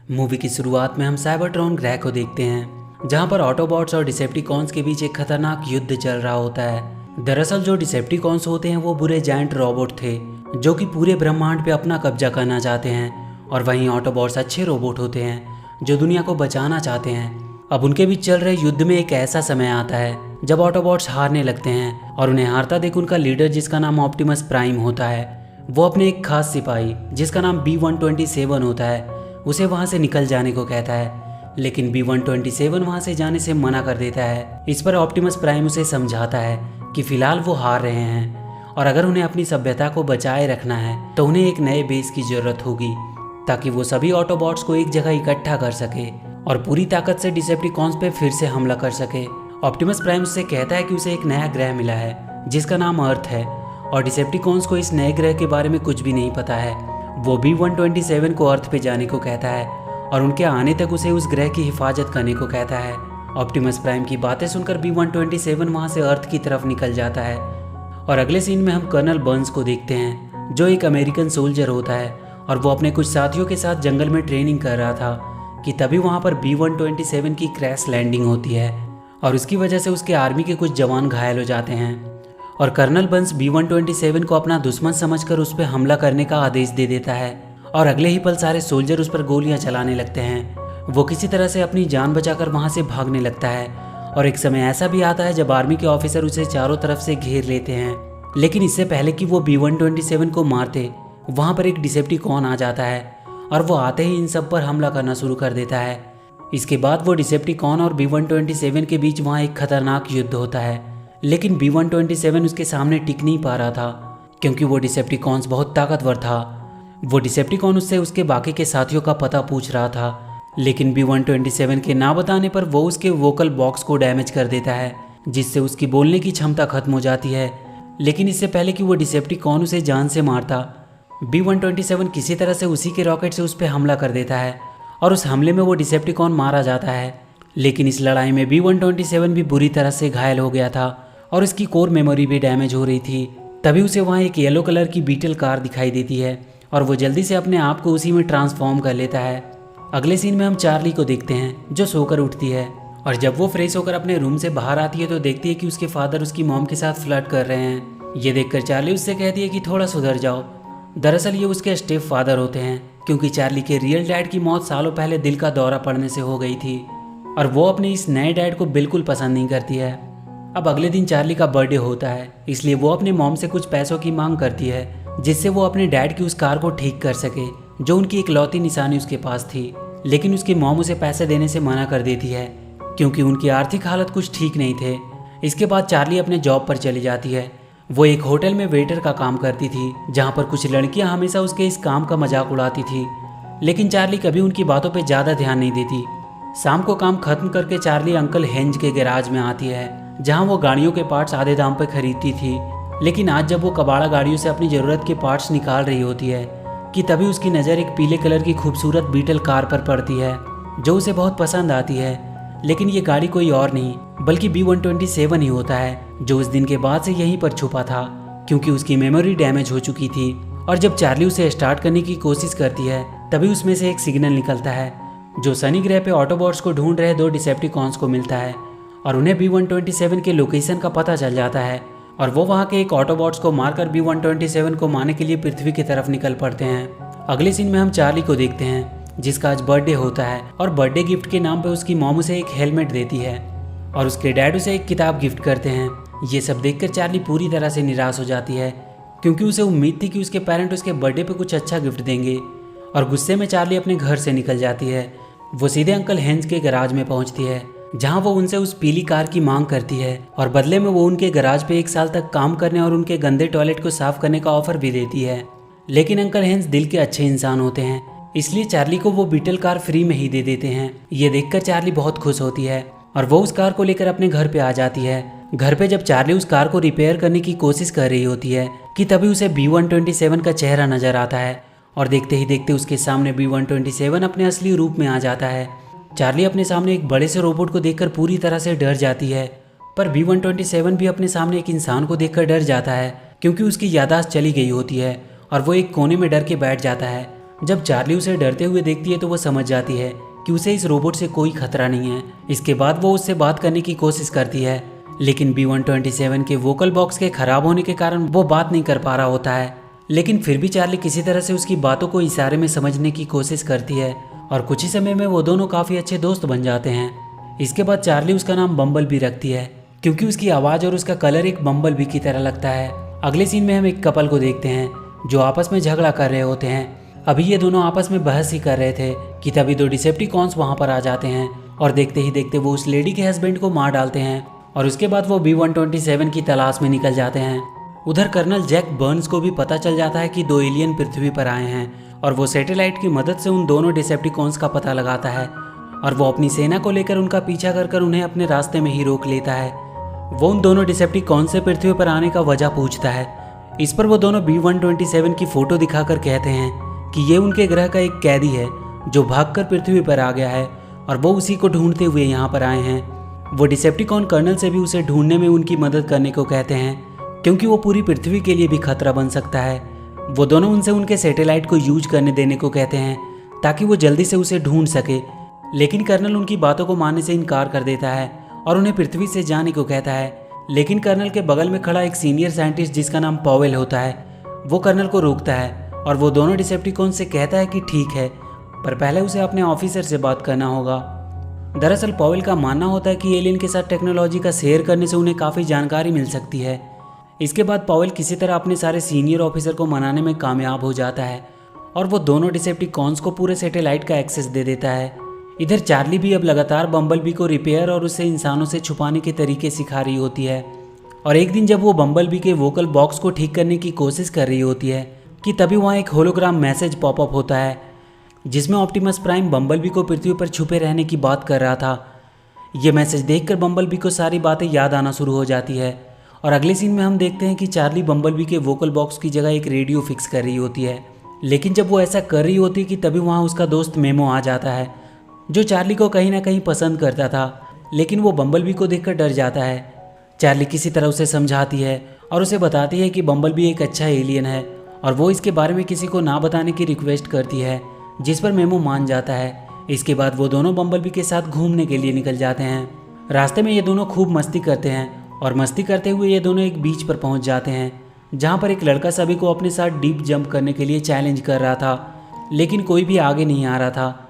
Movie की शुरुआत में हम साइबरट्रॉन ग्रह को देखते हैं, जहां पर ऑटोबॉट्स और डिसेप्टिकॉन्स के बीच एक खतरनाक युद्ध चल रहा होता है। दरअसल जो डिसेप्टिकॉन्स होते हैं वो बुरे जायंट रोबोट थे जो कि पूरे ब्रह्मांड पे अपना कब्जा करना चाहते हैं, और वहीं ऑटोबॉट्स अच्छे रोबोट होते हैं जो दुनिया को बचाना चाहते हैं। अब उनके बीच चल रहे युद्ध में एक ऐसा समय आता है जब ऑटोबॉट्स हारने लगते हैं, और उन्हें हारता देख उनका लीडर जिसका नाम ऑप्टिमस प्राइम होता है, वो अपने एक खास सिपाही जिसका नाम B-127 होता है उसे वहाँ से निकल जाने को कहता है। लेकिन B-127 वहाँ से जाने से मना कर देता है। इस पर ऑप्टिमस प्राइम उसे समझाता है कि फिलहाल वो हार रहे हैं और अगर उन्हें अपनी सभ्यता को बचाए रखना है तो उन्हें एक नए बेस की जरूरत होगी ताकि वो सभी ऑटोबॉट्स को एक जगह इकट्ठा कर सके और पूरी ताकत से डिसेप्टिकॉन्स पे फिर से हमला कर सके। ऑप्टिमस प्राइम उससे कहता है कि उसे एक नया ग्रह मिला है जिसका नाम अर्थ है, और डिसेप्टिकॉन्स को इस नए ग्रह के बारे में कुछ भी नहीं पता है। वो B-127 को अर्थ पे जाने को कहता है और उनके आने तक उसे उस ग्रह की हिफाजत करने को कहता है। ऑप्टिमस प्राइम की बातें सुनकर B-127 वहाँ से अर्थ की तरफ निकल जाता है, और अगले सीन में हम कर्नल बर्न्स को देखते हैं जो एक अमेरिकन सोल्जर होता है, और वो अपने कुछ साथियों के साथ जंगल में ट्रेनिंग कर रहा था कि तभी वहाँ पर B-127 की क्रैश लैंडिंग होती है और उसकी वजह से उसके आर्मी के कुछ जवान घायल हो जाते हैं। और कर्नल बर्न्स B-127 को अपना दुश्मन समझकर उस पर हमला करने का आदेश दे देता है, और अगले ही पल सारे सोल्जर उस पर गोलियां चलाने लगते हैं। वो किसी तरह से अपनी जान बचाकर वहां से भागने लगता है, और एक समय ऐसा भी आता है जब आर्मी के ऑफिसर उसे चारों तरफ से घेर लेते हैं। लेकिन इससे पहले कि वो B-127 को मारते, वहाँ पर एक डिसेप्टिकॉन आ जाता है और वो आते ही इन सब पर हमला करना शुरू कर देता है। इसके बाद वो डिसेप्टिकॉन और B-127 के बीच वहाँ एक खतरनाक युद्ध होता है, लेकिन B-127 उसके सामने टिक नहीं पा रहा था क्योंकि वो डिसेप्टिकॉन्स बहुत ताकतवर था। वो डिसेप्टिकॉन उससे उसके बाकी के साथियों का पता पूछ रहा था, लेकिन B-127 के ना बताने पर वो उसके वोकल बॉक्स को डैमेज कर देता है जिससे उसकी बोलने की क्षमता खत्म हो जाती है। लेकिन इससे पहले कि वो डिसेप्टिकॉन उसे जान से मारता, B-127 किसी तरह से उसी के रॉकेट से उस पर हमला कर देता है, और उस हमले में वो डिसेप्टिकॉन मारा जाता है। लेकिन इस लड़ाई में B-127 भी बुरी तरह से घायल हो गया था और इसकी कोर मेमोरी भी डैमेज हो रही थी। तभी उसे वहाँ एक येलो कलर की बीटल कार दिखाई देती है और वो जल्दी से अपने आप को उसी में ट्रांसफॉर्म कर लेता है। अगले सीन में हम चार्ली को देखते हैं जो सोकर उठती है, और जब वो फ्रेश होकर अपने रूम से बाहर आती है तो देखती है कि उसके फादर उसकी मॉम के साथ फ्लर्ट कर रहे हैं। ये देखकर चार्ली उससे कहती है कि थोड़ा सुधर जाओ। दरअसल ये उसके स्टेप फादर होते हैं क्योंकि चार्ली के रियल डैड की मौत सालों पहले दिल का दौरा पड़ने से हो गई थी, और वो अपने इस नए डैड को बिल्कुल पसंद नहीं करती है। अब अगले दिन चार्ली का बर्थडे होता है, इसलिए वो अपने मॉम से कुछ पैसों की मांग करती है जिससे वो अपने डैड की उस कार को ठीक कर सके जो उनकी इकलौती निशानी उसके पास थी। लेकिन उसकी मॉम उसे पैसे देने से मना कर देती है क्योंकि उनकी आर्थिक हालत कुछ ठीक नहीं थे। इसके बाद चार्ली अपने जॉब पर चली जाती है। वो एक होटल में वेटर का काम करती थी जहाँ पर कुछ लड़कियाँ हमेशा उसके इस काम का मजाक उड़ाती थी, लेकिन चार्ली कभी उनकी बातों पर ज़्यादा ध्यान नहीं देती। शाम को काम खत्म करके चार्ली अंकल हेंज के गैराज में आती है जहां वो गाड़ियों के पार्ट्स आधे दाम पर खरीदती थी। लेकिन आज जब वो कबाड़ा गाड़ियों से अपनी ज़रूरत के पार्ट्स निकाल रही होती है कि तभी उसकी नज़र एक पीले कलर की खूबसूरत बीटल कार पर पड़ती है जो उसे बहुत पसंद आती है। लेकिन ये गाड़ी कोई और नहीं बल्कि B-127 ही होता है जो उस दिन के बाद से यहीं पर छुपा था क्योंकि उसकी मेमोरी डैमेज हो चुकी थी। और जब चार्ली उसे स्टार्ट करने की कोशिश करती है तभी उसमें से एक सिग्नल निकलता है जो शनि ग्रह पे ऑटोबॉट्स को ढूंढ रहे 2 डिसेप्टिकॉन्स को मिलता है, और उन्हें B-127 के लोकेशन का पता चल जाता है, और वो वहाँ के एक ऑटोबॉट्स को मारकर B-127 को मारने के लिए पृथ्वी की तरफ निकल पड़ते हैं। अगले सीन में हम चार्ली को देखते हैं जिसका आज बर्थडे होता है, और बर्थडे गिफ्ट के नाम पर उसकी मॉम उसे एक हेलमेट देती है और उसके डैड उसे एक किताब गिफ्ट करते हैं। ये सब देखकर चार्ली पूरी तरह से निराश हो जाती है क्योंकि उसे उम्मीद थी कि उसके पेरेंट उसके बर्थडे पे कुछ अच्छा गिफ्ट देंगे, और गुस्से में चार्ली अपने घर से निकल जाती है। वो सीधे अंकल हेंज के गैराज में पहुंचती है जहां वो उनसे उस पीली कार की मांग करती है, और बदले में वो उनके गैराज पे 1 साल तक काम करने और उनके गंदे टॉयलेट को साफ करने का ऑफर भी देती है। लेकिन अंकल हेंज दिल के अच्छे इंसान होते हैं, इसलिए चार्ली को वो बीटल कार फ्री में ही दे देते हैं। ये देखकर चार्ली बहुत खुश होती है और वो उस कार को लेकर अपने घर पे आ जाती है। घर पे जब चार्ली उस कार को रिपेयर करने की कोशिश कर रही होती है कि तभी उसे B-127 का चेहरा नजर आता है, और देखते ही देखते उसके सामने B-127 अपने असली रूप में आ जाता है। चार्ली अपने सामने एक बड़े से रोबोट को देखकर पूरी तरह से डर जाती है, पर B-127 भी अपने सामने एक इंसान को देखकर डर जाता है क्योंकि उसकी याददाश्त चली गई होती है और वो एक कोने में डर के बैठ जाता है। जब चार्ली उसे डरते हुए देखती है तो वो समझ जाती है कि उसे इस रोबोट से कोई खतरा नहीं है। इसके बाद वो उससे बात करने की कोशिश करती है, लेकिन B-127 के वोकल बॉक्स के खराब होने के कारण वो बात नहीं कर पा रहा होता है। लेकिन फिर भी चार्ली किसी तरह से उसकी बातों को इशारे में समझने की कोशिश करती है और कुछ ही समय में वो दोनों काफ़ी अच्छे दोस्त बन जाते हैं। इसके बाद चार्ली उसका नाम बम्बल बी रखती है, क्योंकि उसकी आवाज़ और उसका कलर एक बम्बल बी की तरह लगता है। अगले सीन में हम एक कपल को देखते हैं जो आपस में झगड़ा कर रहे होते हैं। अभी ये दोनों आपस में बहस ही कर रहे थे कि तभी दो डिसेप्टिकॉन्स वहाँ पर आ जाते हैं और देखते ही देखते वो उस लेडी के हस्बैंड को मार डालते हैं और उसके बाद वो B-127 की तलाश में निकल जाते हैं। उधर कर्नल जैक बर्न्स को भी पता चल जाता है कि दो एलियन पृथ्वी पर आए हैं और वो सैटेलाइट की मदद से उन दोनों डिसेप्टिकॉन्स का पता लगाता है और वो अपनी सेना को लेकर उनका पीछा कर उन्हें अपने रास्ते में ही रोक लेता है। वो उन दोनों डिसेप्टिकॉन से पृथ्वी पर आने का वजह पूछता है। इस पर वो दोनों B-127 की फ़ोटो दिखाकर कहते हैं कि ये उनके ग्रह का एक कैदी है जो भागकर पृथ्वी पर आ गया है और वो उसी को ढूंढते हुए यहाँ पर आए हैं। वो डिसेप्टिकॉन कर्नल से भी उसे ढूंढने में उनकी मदद करने को कहते हैं, क्योंकि वो पूरी पृथ्वी के लिए भी खतरा बन सकता है। वो दोनों उनसे उनके सैटेलाइट को यूज करने देने को कहते हैं ताकि वो जल्दी से उसे ढूंढ सके, लेकिन कर्नल उनकी बातों को मानने से इनकार कर देता है और उन्हें पृथ्वी से जाने को कहता है। लेकिन कर्नल के बगल में खड़ा एक सीनियर साइंटिस्ट जिसका नाम पॉवेल होता है, वो कर्नल को रोकता है और वो दोनों डिसेप्टिकॉन से कहता है कि ठीक है, पर पहले उसे अपने ऑफिसर से बात करना होगा। दरअसल पॉवेल का मानना होता है कि एलियन के साथ टेक्नोलॉजी का शेयर करने से उन्हें काफ़ी जानकारी मिल सकती है। इसके बाद पॉवेल किसी तरह अपने सारे सीनियर ऑफिसर को मनाने में कामयाब हो जाता है और वो दोनों डिसेप्टिकॉन्स को पूरे सैटेलाइट का एक्सेस दे देता है। इधर चार्ली भी अब लगातार बम्बलबी को रिपेयर और उसे इंसानों से छुपाने के तरीके सिखा रही होती है और एक दिन जब वो बम्बलबी के वोकल बॉक्स को ठीक करने की कोशिश कर रही होती है कि तभी वहाँ एक होलोग्राम मैसेज पॉपअप होता है जिसमें ऑप्टिमस प्राइम बम्बलबी को पृथ्वी पर छुपे रहने की बात कर रहा था। ये मैसेज देखकर बम्बलबी को सारी बातें याद आना शुरू हो जाती है और अगले सीन में हम देखते हैं कि चार्ली बम्बलबी के वोकल बॉक्स की जगह एक रेडियो फिक्स कर रही होती है। लेकिन जब वो ऐसा कर रही होती है कि तभी वहाँ उसका दोस्त मेमो आ जाता है जो चार्ली को कहीं ना कहीं पसंद करता था, लेकिन वो बम्बलबी को देखकर डर जाता है। चार्ली किसी तरह उसे समझाती है और उसे बताती है कि बम्बलबी एक अच्छा एलियन है और वो इसके बारे में किसी को ना बताने की रिक्वेस्ट करती है, जिस पर मेमो मान जाता है। इसके बाद वो दोनों बम्बलबी के साथ घूमने के लिए निकल जाते हैं। रास्ते में ये दोनों खूब मस्ती करते हैं और मस्ती करते हुए ये दोनों एक बीच पर पहुंच जाते हैं जहां पर एक लड़का सभी को अपने साथ डीप जंप करने के लिए चैलेंज कर रहा था, लेकिन कोई भी आगे नहीं आ रहा था।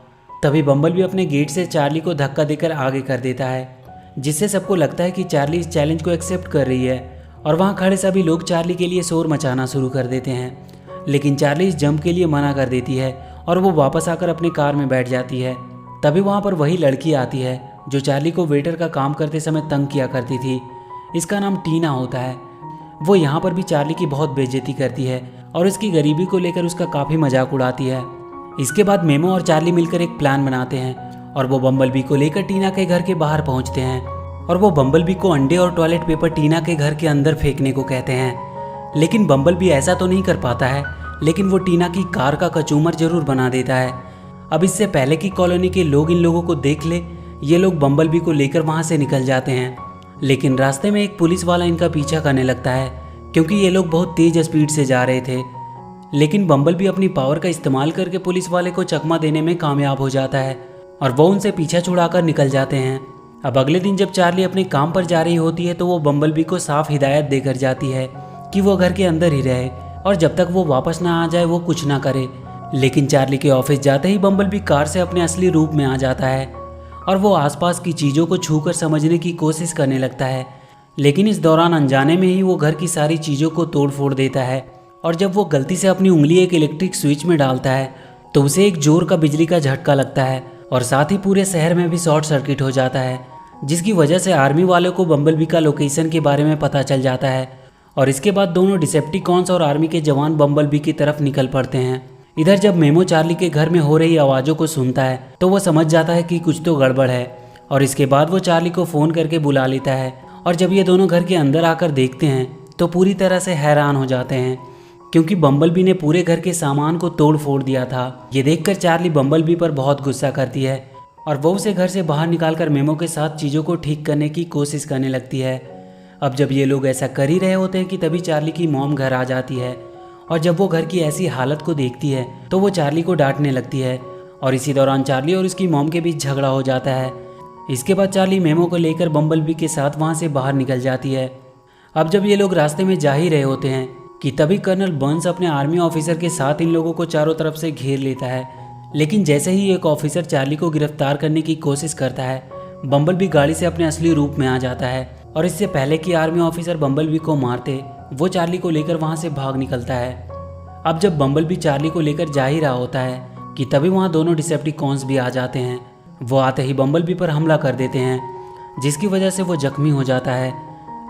तभी बम्बलबी अपने गेट से चार्ली को धक्का देकर आगे कर देता है, जिससे सबको लगता है कि चार्ली इस चैलेंज को एक्सेप्ट कर रही है और वहाँ खड़े सभी लोग चार्ली के लिए शोर मचाना शुरू कर देते हैं। लेकिन चार्ली इस जंप के लिए मना कर देती है और वो वापस आकर अपनी कार में बैठ जाती है। तभी वहाँ पर वही लड़की आती है जो चार्ली को वेटर का काम करते समय तंग किया करती थी। इसका नाम टीना होता है। वो यहाँ पर भी चार्ली की बहुत बेइज्जती करती है और इसकी गरीबी को लेकर उसका काफ़ी मजाक उड़ाती है। इसके बाद मेमो और चार्ली मिलकर एक प्लान बनाते हैं और वो बम्बलबी को लेकर टीना के घर के बाहर पहुँचते हैं और वो बम्बलबी को अंडे और टॉयलेट पेपर टीना के घर के अंदर फेंकने को कहते हैं। लेकिन बम्बलबी ऐसा तो नहीं कर पाता है, लेकिन वो टीना की कार का कचूमर जरूर बना देता है। अब इससे पहले कि कॉलोनी के लोग इन लोगों को देख ले, ये लोग बम्बलबी को लेकर वहाँ से निकल जाते हैं। लेकिन रास्ते में एक पुलिस वाला इनका पीछा करने लगता है क्योंकि ये लोग बहुत तेज स्पीड से जा रहे थे। लेकिन बम्बलबी अपनी पावर का इस्तेमाल करके पुलिस वाले को चकमा देने में कामयाब हो जाता है और वो उनसे पीछा छुड़ाकर निकल जाते हैं। अब अगले दिन जब चार्ली अपने काम पर जा रही होती है तो वो बम्बलबी को साफ हिदायत देकर जाती है कि वो घर के अंदर ही रहे और जब तक वो वापस ना आ जाए वो कुछ ना करे। लेकिन चार्ली के ऑफिस जाते ही बम्बलबी कार से अपने असली रूप में आ जाता है और वो आसपास की चीज़ों को छूकर समझने की कोशिश करने लगता है। लेकिन इस दौरान अनजाने में ही वो घर की सारी चीज़ों को तोड़ फोड़ देता है और जब वो गलती से अपनी उंगली एक इलेक्ट्रिक स्विच में डालता है तो उसे एक जोर का बिजली का झटका लगता है और साथ ही पूरे शहर में भी शॉर्ट सर्किट हो जाता है, जिसकी वजह से आर्मी वालों को बम्बलबी का लोकेशन के बारे में पता चल जाता है। और इसके बाद दोनों डिसेप्टिकॉन्स और आर्मी के जवान बम्बलबी की तरफ निकल पड़ते हैं। इधर जब मेमो चार्ली के घर में हो रही आवाज़ों को सुनता है तो वो समझ जाता है कि कुछ तो गड़बड़ है और इसके बाद वो चार्ली को फ़ोन करके बुला लेता है और जब ये दोनों घर के अंदर आकर देखते हैं तो पूरी तरह से हैरान हो जाते हैं क्योंकि बम्बलबी ने पूरे घर के सामान को तोड़ फोड़ दिया था। ये देखकर चार्ली बम्बलबी पर बहुत गुस्सा करती है और वो उसे घर से बाहर निकालकर मेमो के साथ चीज़ों को ठीक करने की कोशिश करने लगती है। अब जब ये लोग ऐसा कर ही रहे होते हैं कि तभी चार्ली की मॉम घर आ जाती है और जब वो घर की ऐसी हालत को देखती है तो वो चार्ली को डांटने लगती है और इसी दौरान चार्ली और उसकी मॉम के बीच झगड़ा हो जाता है। इसके बाद चार्ली मेमो को लेकर बम्बलबी के साथ वहाँ से बाहर निकल जाती है। अब जब ये लोग रास्ते में जा ही रहे होते हैं कि तभी कर्नल बर्न्स अपने आर्मी ऑफिसर के साथ इन लोगों को चारों तरफ से घेर लेता है। लेकिन जैसे ही एक ऑफिसर चार्ली को गिरफ्तार करने की कोशिश करता है, बम्बलबी गाड़ी से अपने असली रूप में आ जाता है और इससे पहले कि आर्मी ऑफिसर बम्बलबी को मारते, वो चार्ली को लेकर वहाँ से भाग निकलता है। अब जब बम्बलबी चार्ली को लेकर जा ही रहा होता है कि तभी वहाँ दोनों डिसेप्टिकॉन्स भी आ जाते हैं। वो आते ही बम्बलबी पर हमला कर देते हैं, जिसकी वजह से वो जख्मी हो जाता है।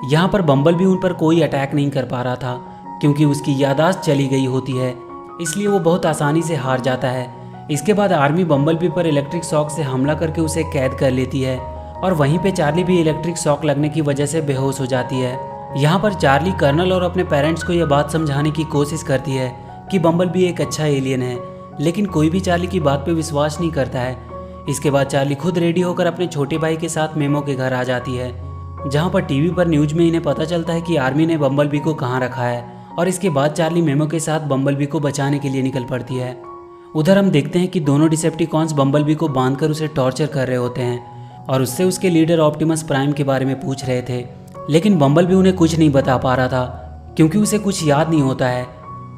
यहाँ पर बम्बलबी उन पर कोई अटैक नहीं कर पा रहा था क्योंकि उसकी याददाश्त चली गई होती है, इसलिए वो बहुत आसानी से हार जाता है। इसके बाद आर्मी बम्बलबी पर इलेक्ट्रिक शॉक से हमला करके उसे कैद कर लेती है और वहीं पे चार्ली भी इलेक्ट्रिक शॉक लगने की वजह से बेहोश हो जाती है। यहाँ पर चार्ली कर्नल और अपने पेरेंट्स को यह बात समझाने की कोशिश करती है कि बम्बलबी एक अच्छा एलियन है, लेकिन कोई भी चार्ली की बात पे विश्वास नहीं करता है। इसके बाद चार्ली खुद रेडी होकर अपने छोटे भाई के साथ मेमो के घर आ जाती है, जहाँ पर टीवी पर न्यूज में इन्हें पता चलता है कि आर्मी ने बम्बलबी को कहाँ रखा है। और इसके बाद चार्ली मेमो के साथ बम्बलबी को बचाने के लिए निकल पड़ती है। उधर हम देखते हैं कि दोनों डिसेप्टिकॉन्स बम्बलबी को बांधकर उसे टॉर्चर कर रहे होते हैं और उससे उसके लीडर ऑप्टिमस प्राइम के बारे में पूछ रहे थे, लेकिन बम्बलबी उन्हें कुछ नहीं बता पा रहा था क्योंकि उसे कुछ याद नहीं होता है।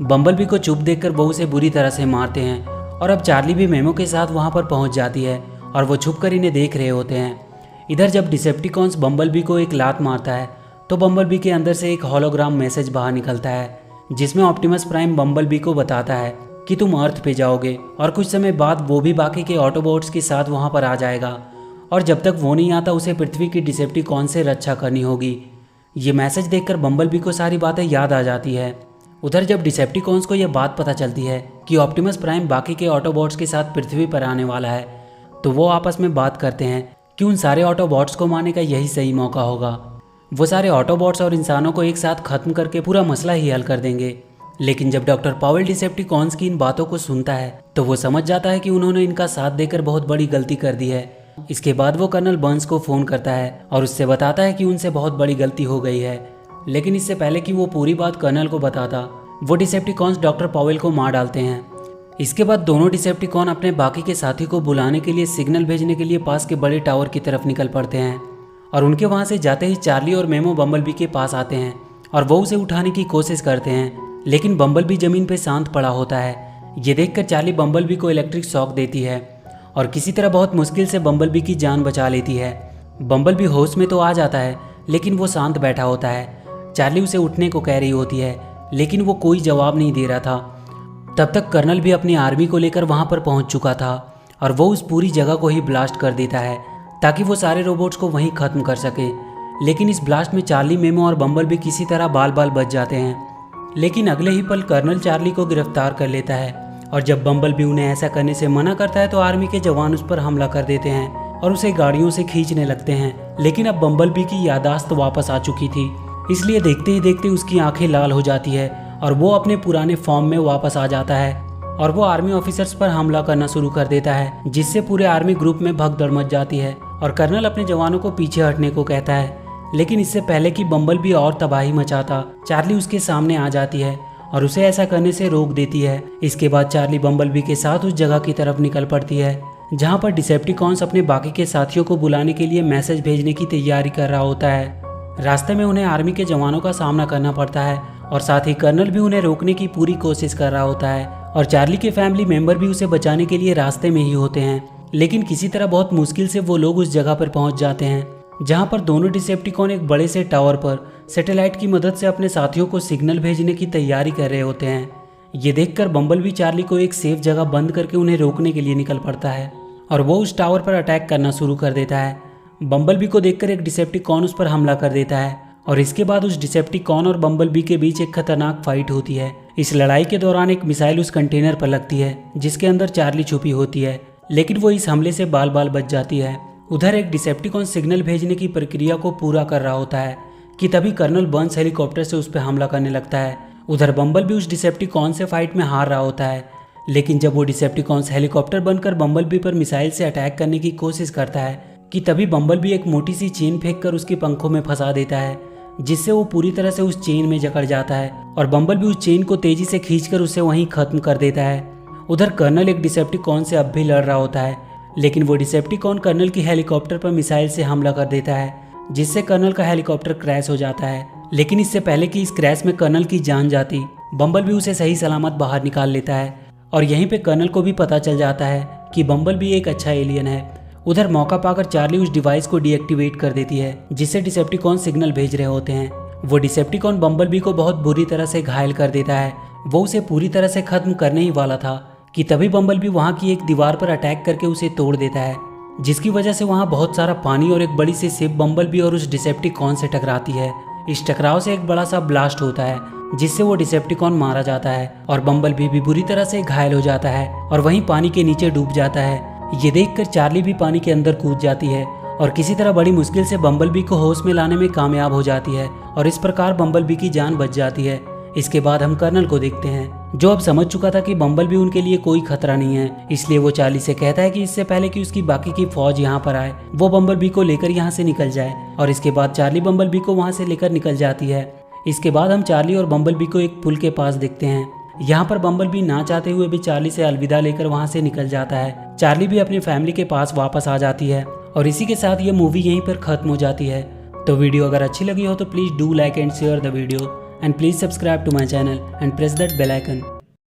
बम्बलबी को चुप देखकर वो उसे बुरी तरह से मारते हैं और अब चार्ली भी मेमो के साथ वहाँ पर पहुँच जाती है और वो छुपकर इन्हें देख रहे होते हैं। इधर जब डिसेप्टिकॉन्स बम्बलबी को एक लात मारता है तो बम्बलबी के अंदर से एक होलोग्राम मैसेज बाहर निकलता है, जिसमें ऑप्टिमस प्राइम बम्बलबी को बताता है कि तुम अर्थ पे जाओगे और कुछ समय बाद वो भी बाकी के ऑटोबॉट्स के साथ वहाँ पर आ जाएगा और जब तक वो नहीं आता उसे पृथ्वी की डिसेप्टिकॉन से रक्षा करनी होगी। ये मैसेज देखकर बम्बलबी को सारी बातें याद आ जाती है। उधर जब डिसेप्टिकॉन्स को यह बात पता चलती है कि ऑप्टिमस प्राइम बाकी के ऑटोबॉट्स के साथ पृथ्वी पर आने वाला है, तो वो आपस में बात करते हैं कि उन सारे ऑटोबॉट्स को मारने का यही सही मौका होगा। वो सारे ऑटोबॉट्स और इंसानों को एक साथ खत्म करके पूरा मसला ही हल कर देंगे। लेकिन जब डॉक्टर पावेल डिसेप्टिकॉन्स की इन बातों को सुनता है तो वो समझ जाता है कि उन्होंने इनका साथ देकर बहुत बड़ी गलती कर दी है। इसके बाद वो कर्नल बर्न्स को फ़ोन करता है और उससे बताता है कि उनसे बहुत बड़ी गलती हो गई है। लेकिन इससे पहले कि वो पूरी बात कर्नल को बताता, वो डिसेप्टिकॉन्स डॉक्टर पावेल को मार डालते हैं। इसके बाद दोनों डिसेप्टिकॉन अपने बाकी के साथी को बुलाने के लिए सिग्नल भेजने के लिए पास के बड़े टावर की तरफ निकल पड़ते हैं और उनके वहाँ से जाते ही चार्ली और मेमो बम्बलबी के पास आते हैं और वो उसे उठाने की कोशिश करते हैं, लेकिन बम्बलबी ज़मीन पे शांत पड़ा होता है। ये देखकर चार्ली बम्बलबी को इलेक्ट्रिक शॉक देती है और किसी तरह बहुत मुश्किल से बम्बलबी की जान बचा लेती है। बम्बलबी होश में तो आ जाता है, लेकिन वो शांत बैठा होता है। चार्ली उसे उठने को कह रही होती है, लेकिन वो कोई जवाब नहीं दे रहा था। तब तक कर्नल भी अपनी आर्मी को लेकर वहाँ पर पहुँच चुका था और वो उस पूरी जगह को ही ब्लास्ट कर देता है ताकि वो सारे रोबोट्स को वहीं ख़त्म कर सके। लेकिन इस ब्लास्ट में चार्ली, मेमो और बम्बलबी किसी तरह बाल बाल बच जाते हैं। लेकिन अगले ही पल कर्नल चार्ली को गिरफ्तार कर लेता है और जब बम्बलबी उन्हें ऐसा करने से मना करता है तो आर्मी के जवान उस पर हमला कर देते हैं और उसे गाड़ियों से खींचने लगते हैं। लेकिन अब बम्बलबी की याददाश्त वापस आ चुकी थी, इसलिए देखते ही देखते उसकी आंखें लाल हो जाती है और वो अपने पुराने फॉर्म में वापस आ जाता है और वो आर्मी ऑफिसर्स पर हमला करना शुरू कर देता है, जिससे पूरे आर्मी ग्रुप में भगदड़ मच जाती है और कर्नल अपने जवानों को पीछे हटने को कहता है। लेकिन इससे पहले कि बम्बलबी और तबाही मचाता, चार्ली उसके सामने आ जाती है और उसे ऐसा करने से रोक देती है। इसके बाद चार्ली बम्बलबी के साथ उस जगह की तरफ निकल पड़ती है जहाँ पर डिसेप्टिकॉन्स अपने बाकी के साथियों को बुलाने के लिए मैसेज भेजने की तैयारी कर रहा होता है। रास्ते में उन्हें आर्मी के जवानों का सामना करना पड़ता है और साथ ही कर्नल भी उन्हें रोकने की पूरी कोशिश कर रहा होता है और चार्ली के फैमिली मेंबर भी उसे बचाने के लिए रास्ते में ही होते हैं। लेकिन किसी तरह बहुत मुश्किल से वो लोग उस जगह पर पहुंच जाते हैं जहां पर दोनों डिसेप्टिकॉन एक बड़े से टावर पर सैटेलाइट की मदद से अपने साथियों को सिग्नल भेजने की तैयारी कर रहे होते हैं। ये देखकर बम्बलबी चार्ली को एक सेफ जगह बंद करके उन्हें रोकने के लिए निकल पड़ता है और वो उस टावर पर अटैक करना शुरू कर देता है। बम्बलबी को देखकर एक डिसेप्टिकॉन उस पर हमला कर देता है और इसके बाद उस डिसेप्टिकॉन और बम्बलबी के बीच एक खतरनाक फाइट होती है। इस लड़ाई के दौरान एक मिसाइल उस कंटेनर पर लगती है जिसके अंदर चार्ली छुपी होती है, लेकिन वो इस हमले से बाल बाल बच जाती है। उधर एक डिसेप्टिकॉन सिग्नल भेजने की प्रक्रिया को पूरा कर रहा होता है कि तभी कर्नल बर्न्स हेलीकॉप्टर से उस पर हमला करने लगता है। उधर बम्बलबी उस डिसेप्टिकॉन से फाइट में हार रहा होता है, लेकिन जब वो डिसेप्टिकॉन्स हेलीकॉप्टर बनकर बम्बलबी पर मिसाइल से अटैक करने की कोशिश करता है कि तभी बम्बलबी एक मोटी सी चेन फेंक कर उसके पंखों में फंसा देता है, जिससे वो पूरी तरह से उस चेन में जकड़ जाता है और बम्बलबी उस चेन को तेजी से खींचकर उसे वहीं खत्म कर देता है। उधर कर्नल एक डिसेप्टिकॉन से अब भी लड़ रहा होता है, लेकिन वो डिसेप्टिकॉन कर्नल की हेलीकॉप्टर पर मिसाइल से हमला कर देता है, जिससे कर्नल का हेलीकॉप्टर क्रैश हो जाता है। लेकिन इससे पहले कि इस क्रैश में कर्नल की जान जाती, बम्बलबी उसे सही सलामत बाहर निकाल लेता है और यहीं पे कर्नल को भी पता चल जाता है कि बम्बलबी एक अच्छा एलियन है। उधर मौका पाकर चार्ली उस डिवाइस को डीएक्टिवेट कर देती है, जिससे डिसेप्टिकॉन सिग्नल भेज रहे होते हैं। वो डिसेप्टिकॉन बम्बलबी को बहुत बुरी तरह से घायल कर देता है। वो उसे पूरी तरह से खत्म करने ही वाला था कि तभी बम्बलबी वहाँ की एक दीवार पर अटैक करके उसे तोड़ देता है, जिसकी वजह से वहाँ बहुत सारा पानी और एक बड़ी सी शिप बम्बलबी और उस डिसेप्टिकॉन से टकराती है। इस टकराव से एक बड़ा सा ब्लास्ट होता है, जिससे वो डिसेप्टिकॉन मारा जाता है और बम्बलबी भी बुरी तरह से घायल हो जाता है और वहीं पानी के नीचे डूब जाता है। ये देखकर चार्ली भी पानी के अंदर कूद जाती है और किसी तरह बड़ी मुश्किल से बम्बलबी को होश में लाने में कामयाब हो जाती है और इस प्रकार बम्बलबी की जान बच जाती है। इसके बाद हम कर्नल को देखते हैं, जो अब समझ चुका था कि बम्बलबी उनके लिए कोई खतरा नहीं है। इसलिए वो चार्ली से कहता है कि इससे पहले कि उसकी बाकी की फौज यहाँ पर आए, वो बम्बलबी को लेकर यहाँ से निकल जाए और इसके बाद चार्ली बम्बलबी को वहाँ से लेकर निकल जाती है। इसके बाद हम चार्ली और बम्बलबी को एक पुल के पास देखते हैं। यहाँ पर बम्बलबी ना चाहते हुए भी चार्ली से अलविदा लेकर वहाँ से निकल जाता है। चार्ली भी अपनी फैमिली के पास वापस आ जाती है और इसी के साथ ये मूवी यहीं पर खत्म हो जाती है। तो वीडियो अगर अच्छी लगी हो तो please do like and share the video and please subscribe to my channel and press that bell icon.